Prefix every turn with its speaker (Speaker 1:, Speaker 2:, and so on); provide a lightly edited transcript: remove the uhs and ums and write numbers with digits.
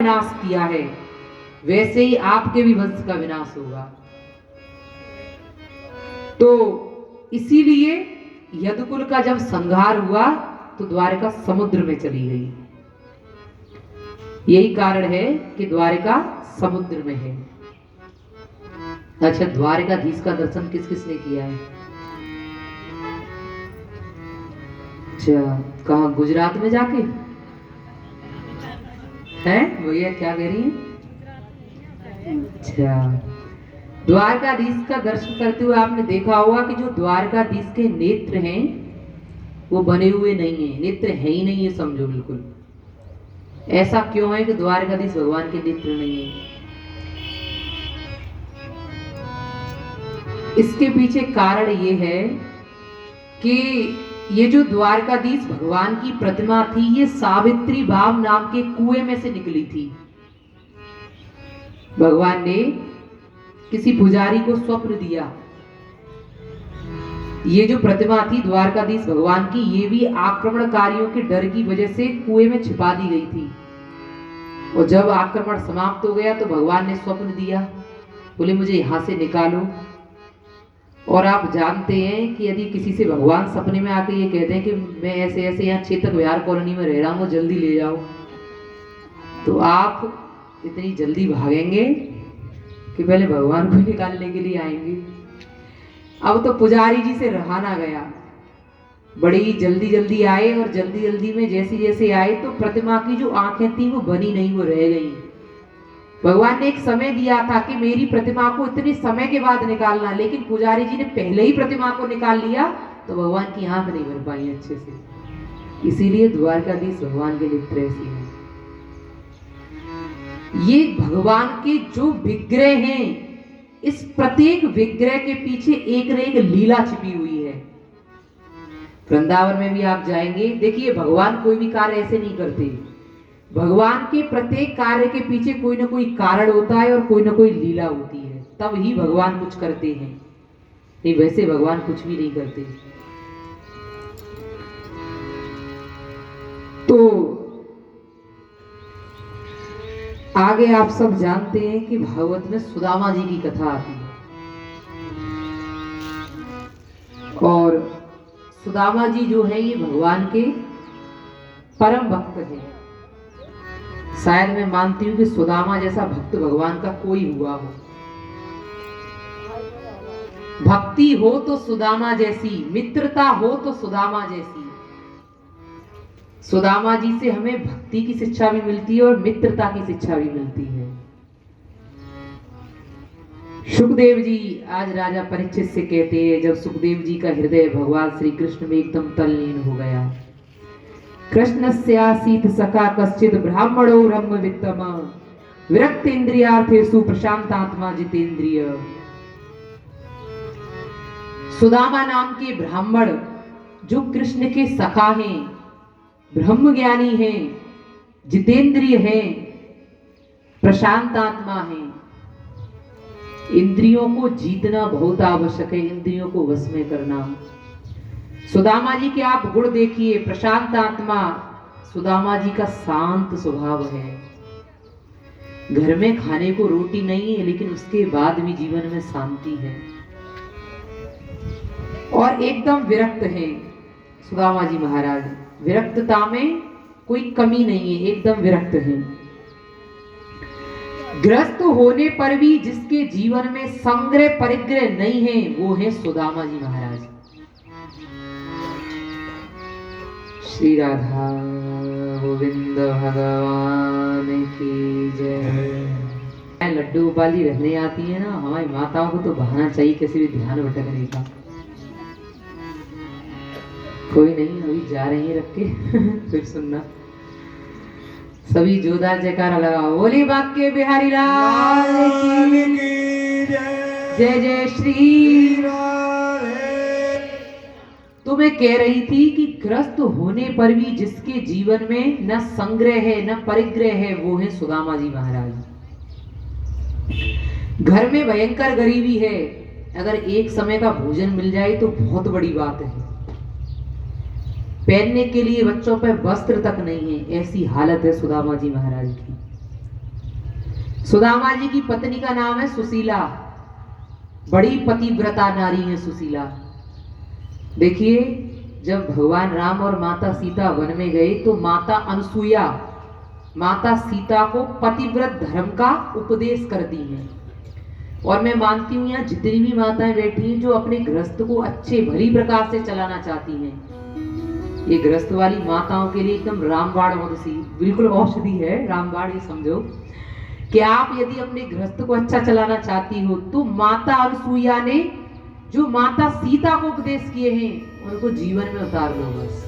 Speaker 1: विनाश किया है वैसे ही आपके भी वंश का विनाश होगा। तो इसीलिए यदुकुल का जब संहार हुआ तो द्वारका समुद्र में चली गई। यही कारण है कि द्वारका समुद्र में है। अच्छा, द्वारकाधीश का दर्शन किस किसने किया है? अच्छा, कहाँ? गुजरात में जाके हैं भैया? क्या कह रही हैं? अच्छा, द्वारकाधीश का दर्शन करते हुए आपने देखा होगा कि जो द्वारकाधीश के नेत्र हैं वो बने हुए नहीं है, नेत्र है ही नहीं है, समझो बिल्कुल। ऐसा क्यों है कि द्वारकाधीश भगवान के नेत्र नहीं है? इसके पीछे कारण ये है कि ये जो द्वारकाधीश भगवान की प्रतिमा थी ये सावित्री भाव नाम के कुएं में से निकली थी। भगवान ने किसी पुजारी को स्वप्न दिया, ये जो प्रतिमा थी द्वारकाधीश भगवान की, ये भी आक्रमणकारियों के डर की वजह से कुएं में छिपा दी गई थी। और जब आक्रमण समाप्त हो गया तो भगवान ने स्वप्न दिया, बोले मुझे यहां से निकालो। और आप जानते हैं कि यदि किसी से भगवान सपने में आके ये कहते हैं कि मैं ऐसे ऐसे यहाँ चेतक विहार कॉलोनी में रह रहा हूँ, जल्दी ले जाओ, तो आप इतनी जल्दी भागेंगे कि पहले भगवान को निकालने के लिए आएंगे। अब तो पुजारी जी से रहा ना गया, बड़ी जल्दी जल्दी आए और जल्दी जल्दी में जैसे जैसे आए तो प्रतिमा की जो आंखें थी वो बनी नहीं, वो रह गई। भगवान ने एक समय दिया था कि मेरी प्रतिमा को इतने समय के बाद निकालना, लेकिन पुजारी जी ने पहले ही प्रतिमा को निकाल लिया तो भगवान की आंख नहीं भर पाई अच्छे से। इसीलिए द्वारकाधीश भगवान के नेत्र ऐसे हैं। ये भगवान के जो विग्रह हैं, इस प्रत्येक विग्रह के पीछे एक न एक लीला छिपी हुई है। वृंदावन में भी आप जाएंगे, देखिए भगवान कोई भी कार्य ऐसे नहीं करते। भगवान के प्रत्येक कार्य के पीछे कोई ना कोई कारण होता है और कोई ना कोई लीला होती है, तब ही भगवान कुछ करते हैं, नहीं वैसे भगवान कुछ भी नहीं करते। तो आगे आप सब जानते हैं कि भागवत में सुदामा जी की कथा आती है और सुदामा जी जो है ये भगवान के परम भक्त हैं। शायद मैं मानती हूं कि सुदामा जैसा भक्त भगवान का कोई हुआ हो। भक्ति हो तो सुदामा जैसी, मित्रता हो तो सुदामा जैसी। सुदामा जी से हमें भक्ति की शिक्षा भी मिलती है और मित्रता की शिक्षा भी मिलती है। सुखदेव जी आज राजा परीक्षित से कहते हैं, जब सुखदेव जी का हृदय भगवान श्री कृष्ण में एकदम तल्लीन हो गया, कृष्णस्यासीत सखा कश्चित् ब्राह्मणो ब्रह्म वित्तम विरक्त इंद्रियार्थेषु प्रशांतात्मा जितेंद्रिय। सुदामा नाम के ब्राह्मण जो कृष्ण के सखा हैं, ब्रह्म ज्ञानी हैं, जितेंद्रिय हैं, प्रशांत आत्मा हैं। इंद्रियों को जीतना बहुत आवश्यक है, इंद्रियों को वश में करना। सुदामा जी के आप गुण देखिए, प्रशांत आत्मा। सुदामा जी का शांत स्वभाव है, घर में खाने को रोटी नहीं है लेकिन उसके बाद भी जीवन में शांति है और एकदम विरक्त है। सुदामा जी महाराज विरक्तता में कोई कमी नहीं है, एकदम विरक्त है। ग्रस्त होने पर भी जिसके जीवन में संग्रह परिग्रह नहीं है वो है सुदामा जी महाराज। श्री राधा गोविंद भगवान की जय। लड्डू गोपाली रहने आती है ना, हमारी माताओं को तो बहाना चाहिए किसी भी ध्यान भटकने का। कोई नहीं, अभी जा रही है रख के फिर सुनना। सभी जोरदार जयकारा लगाओ, बोली बाके बिहारी लाल की जय। जय श्री राधे। तो मैं कह रही थी कि ग्रस्त होने पर भी जिसके जीवन में न संग्रह है न परिग्रह है वो है सुदामा जी महाराज। घर में भयंकर गरीबी है, अगर एक समय का भोजन मिल जाए तो बहुत बड़ी बात है। पहनने के लिए बच्चों पर वस्त्र तक नहीं है, ऐसी हालत है सुदामा जी महाराज की। सुदामा जी की पत्नी का नाम है सुशीला, बड़ी पतिव्रता नारी है सुशीला। देखिए, जब भगवान राम और माता सीता वन में गए तो माता अनसुईया माता सीता को पतिव्रत धर्म का उपदेश करती हैं। और मैं मानती हूँ यहाँ जितनी भी माताएं बैठी हैं जो अपने गृहस्थ को अच्छे भली प्रकार से चलाना चाहती हैं, ये गृहस्थ वाली माताओं के लिए एकदम रामबाण औषधि, बिल्कुल औषधि है रामबाण। ये समझो कि आप यदि अपने गृहस्थ को अच्छा चलाना चाहती हो तो माता अनसुईया ने जो माता सीता को उपदेश किए हैं उनको जीवन में उतार लो बस।